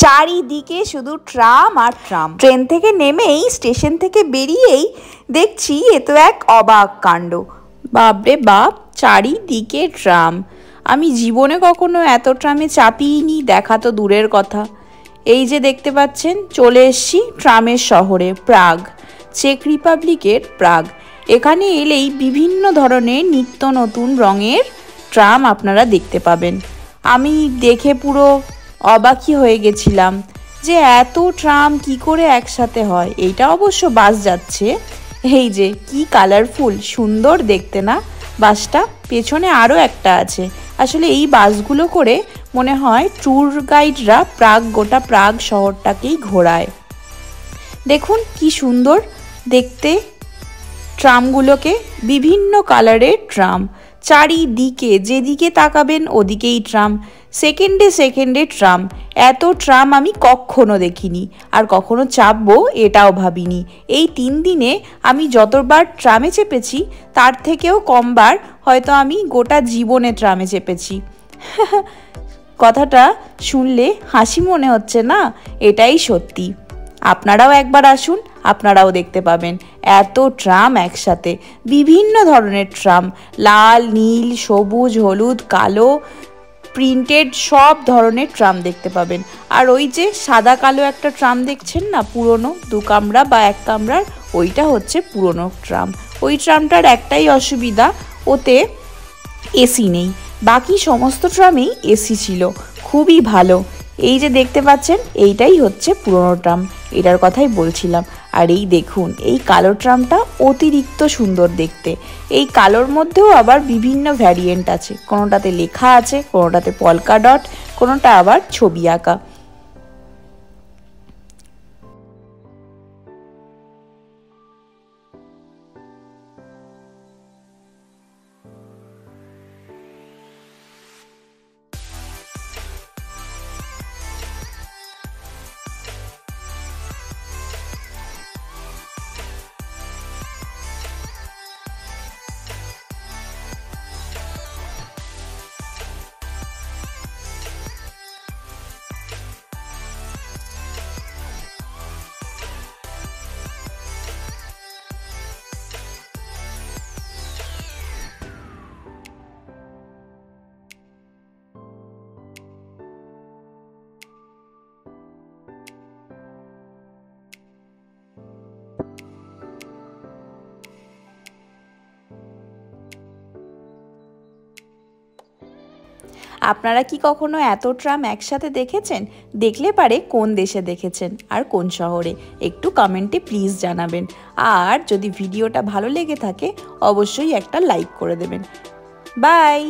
চারিদিকে শুধু ট্রাম আর tram. Train থেকে নেমেই, স্টেশন থেকে বেরিয়েই দেখছি এ তো এক অবাক কাণ্ড। বাপরে বাপ, চারিদিকে ট্রাম। আমি জীবনে কখনো এত ট্রামে চাপিনি, দেখা তো দূরের কথা। এই যে দেখতে পাচ্ছেন, চলে এসছি ট্রামের শহরে, প্রাগ, চেক রিপাবলিকের প্রাগ। এখানে এলেই বিভিন্ন ধরনের নিত্য নতুন রঙের ট্রাম আপনারা দেখতে পাবেন। আমি দেখে পুরো অবাকই হয়ে গেছিলাম যে এত ট্রাম কি করে একসাথে হয়। এইটা অবশ্য বাস যাচ্ছে। এই যে কি কালারফুল, সুন্দর দেখতে না বাসটা। পেছনে আরও একটা আছে। আসলে এই বাসগুলো করে মনে হয় ট্যুর গাইডরা গোটা প্রাগ শহরটাকেই ঘোরায়। দেখুন কি সুন্দর দেখতে ট্রামগুলোকে, বিভিন্ন কালারের ট্রাম। চারিদিকে যেদিকে তাকাবেন ওদিকেই ট্রাম, সেকেন্ডে সেকেন্ডে ট্রাম। এত ট্রাম আমি কখনো দেখিনি, আর কখনো চাপবো এটাও ভাবিনি। এই 3 দিনে আমি যতবার ট্রামে চেপেছি তার থেকেও কমবার হয়তো আমি গোটা জীবনে ট্রামে চেপেছি। কথাটা শুনলে হাসি মনে হচ্ছে না? এটাই সত্যি। আপনারাও একবার আসুন, আপনারাও দেখতে পাবেন এত ট্রাম একসাথে। বিভিন্ন ধরনের ট্রাম, লাল, নীল, সবুজ, হলুদ, কালো, প্রিন্টেড, সব ধরনের ট্রাম দেখতে পাবেন। আর ওই যে সাদা কালো একটা ট্রাম দেখছেন না, পুরনো 2 কামরা বা 1 কামরার, ওইটা হচ্ছে পুরনো ট্রাম। ওই ট্রামটার একটাই অসুবিধা, ওতে এসি নেই। বাকি সমস্ত ট্রামেই এসি ছিল, খুবই ভালো। এই যে দেখতে পাচ্ছেন, এইটাই হচ্ছে পুরনো ট্রাম, এটার কথাই বলছিলাম। আর এই দেখুন, এই কালো ট্রামটা অতিরিক্ত সুন্দর দেখতে। এই কালোর মধ্যেও আবার বিভিন্ন ভ্যারিয়েন্ট আছে, কোনোটাতে লেখা আছে, কোনোটাতে পলকা ডট, কোনোটা আবার ছবি আঁকা। আপনারা কি কখনো এত ট্রাম একসাথে দেখেছেন? দেখলে পারে কোন দেশে দেখেছেন আর কোন শহরে, একটু কমেন্টে প্লিজ জানাবেন। আর যদি ভিডিওটা ভালো লেগে থাকে অবশ্যই একটা লাইক করে দেবেন। বাই।